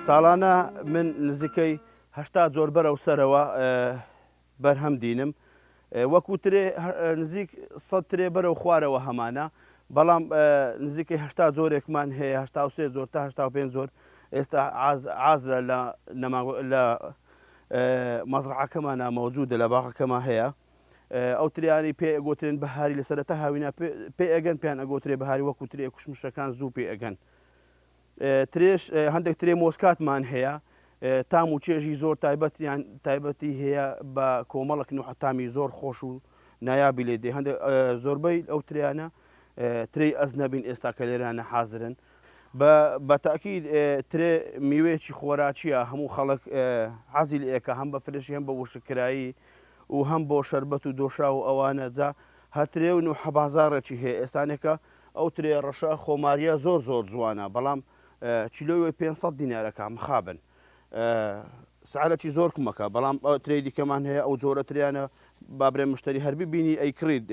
ساڵانە من نزیکەی هەشتا جۆر بەرەو سەرەوە بەرهەم دینم وەکو ترێ نزیک سەد ترێ بەرەو خوارەوە هەمانە بەڵام نزیکەی هەشتا جۆرێکمان هەیە هەشتا و سێ زۆر تا هەشتا و پێنج زۆر ئێستا عازرە لە مەزرعەکەمانە مەوجودە لە باغەکەمان هەیە ئەو تریانی پێ ئەگوترێن بەهاری لە سەرەتا هاوینە پێ ئەگەن پێیان ئەگوترێ بەهاری وەکو ترێ کوشمشەکان زوو پێ ئەگەن ترێش هەندێک ترێ مۆسکاتمان هەیە تام و چێژی زۆر تایبەتی هەیە بە کۆمەڵک نوحەتامی زۆر خۆش و نایابی لێ دێ هەندێک زۆربەی ئەو تریانە ترێی ئەز نەبین ئێستا کە لێرانە حازرن بە تاکید ترێ میوەیەکی خۆراکیە هەموو خەڵک حەزی لە ئێکە هەم بە فرشی هەم بە وشکرایی و هەم بۆ شەربەت و دۆشا و ئەوانە جا هەترێ و نوحە بازاڕێکی هەیە ئێستانێکە ئەو ترێ ڕەشە خۆماریە زۆر جوانە بەڵام چیلۆی 500 دینارەکە مخابن سعرەکی زۆر کمەکە بەڵام ترێی دیکەمان هەیە ئەو جۆرە تریانە بابرێ مشتری هەربی بینی ئەیکرید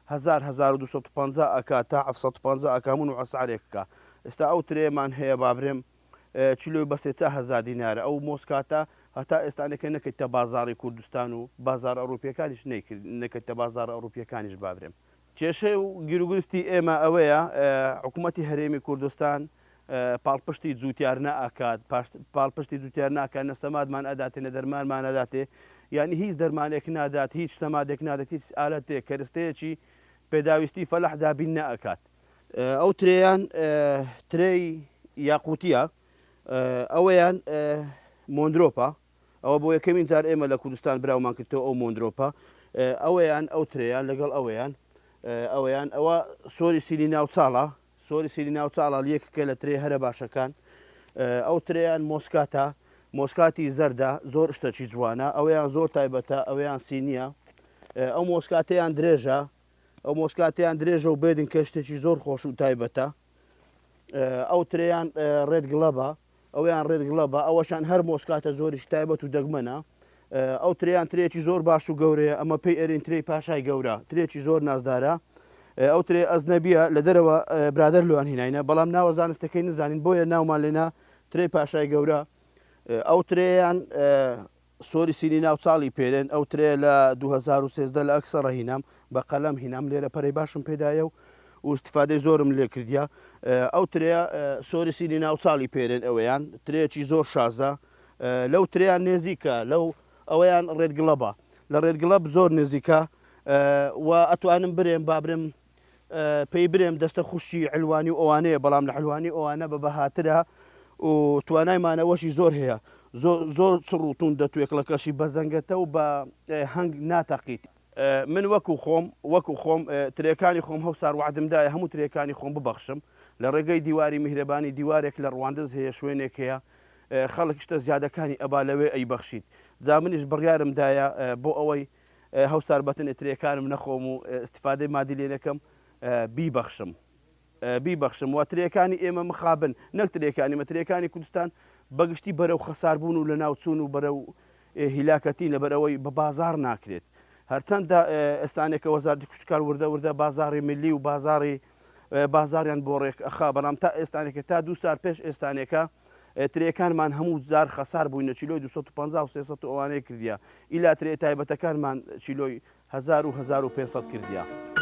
1250 ئەکا تا 750 ئەکا من و ئەسعارێکەکە ئێستا ئەو ترێمان هەیە بابرێم چیلۆی بەسێ 1000 دینارە ئەو مۆسکاتە هەتا ئێستانەکە نەکەیتە بازاڕی کوردستان و بازار ئەوروپیەکانیش نەکەیتە بازار ئەوروپیەکانیش بابرێم کێشەی و گیرروگرستی ئێمە ئەوەیە حکوومەتی هەرێمی کوردستان پاڵپشتی جووتیار نەئاکات پاڵپشتی جووتیار ناکات نە سەمادمان ئەداتێ نە دەرمانمان ئەداتێ یعنی هیچ دەرمانێک نادات هیچ سەمادێک نادات هیچ ئالەتێک کەرستەیەکی پێداویستی فەلەح دابین نەئەکات ئەو ترێیان ترێی یاقوتیە ئەوەیان مۆندرۆپە ئەوە بۆ یەکەمین جار ئێمە لە کوردستان براومان کردەوە ئەو مۆندرۆپە ئەوەیان ئەو ترێیان لەگەڵ ئەوەیان ئەوە سۆری سیلی ناوچاڵە سۆری سیلی ناوچاڵە یەکەکە لە ترێ هەرە باشەکان ئەو ترێیان مۆسکاتە مۆسکاتی زەردە زۆر شتەکی جوانە ئەوەیان زۆر تایبەتە ئەوەیان سینیە ئەو مۆسکاتەیان درێژە ئەو مۆسکاتیان درێژە و بێدن کە شتێکی زۆر خۆش و تایبەتە ئەو ترێیان ڕێدگڵەبە ئەویان ڕێدگڵەبە ئەوەشان هەر مۆسکاتە زۆریش تایبەت و دەگمەنە ئەو تریان ترێکی زۆر باش و گەورەیە ئەمە پێی ئەرین ترێی پاشای گەورە ترێکی زۆر نازدارە ئەو ترێ ئەزنەبیە لە دەرەوە برادەر لەوان هیناینە بەڵام ناوە زانستەکەی نزانین بۆیە ناومان لێنا ترێی پاشای گەورە ئەو ترێیان سۆری سینی ناوچاڵی پێرێن ئەو ترێ لە 2013 لە ئەکسەڕە هینام بە قەلەم هینام لێرە پەرەی باشم پێدایە و استفادەی زۆرم لێ کردیا ئەو ترێ سۆری سینی ناوچاڵی پێرێن ئەوەیان ترێکی زۆر شازە لەو ترێیان نێزیکە لەو ئەوەیان ڕێدگڵەبە لە ڕێدگڵەب زۆر نێزیکە و ئەتوانم برێم بابرم پێی برێم دەستە خوشی حلوانی و ئەوانەیە بەڵام لە حلوانی ئەوانە بە بەهاترە و توانایمانەوەشی زۆر هەیە زۆر سڕوتون دەتوێت لە کەشی بەزەنگەتە و بە هەنگ ناتەقیت من وەکو خۆم ترێکانی خۆم هەوسار وعدمدایە هەموو ترێکانی خۆم ببەخشم لە ڕێگەی دیواری میهرەبانی دیوارێک لە ڕواندز هەیە شوێنێک هەیە خەڵک شتە زیادەکانی ئەبا لەوێ ئەی بەخشیت جا منیش بڕیارمدایە بۆ ئەوەی هەوسار بەتنێ ترێکانم نەخۆم و استفادەی مادی لێ نەکەم بیبەخشم و ترێکانی ئێمە مخابن نەک ترێکانی مەترێکانی کوردستان بەگشتی بەرەو خەساربوون و لە ناوچوون و بەرەو هیلاکەتی لەبەرەوەی بە بازار ناکرێت هەرچەندە ئێستانێکە وەزارەتی کوشتکار وردە بازاری ملی و بازاریان بۆ ڕێک ئەخا بەڵام تا ئێستانێکە تا 2 سال پێش ئێستانێکە ترێکانمان هەموو زار خەسار بووینە چیلۆی 250 و 300 ئەوانەیە کردیا ئیلا ترێ تایبەتەکانمان چیلۆی 1000 و 1500 کردیا.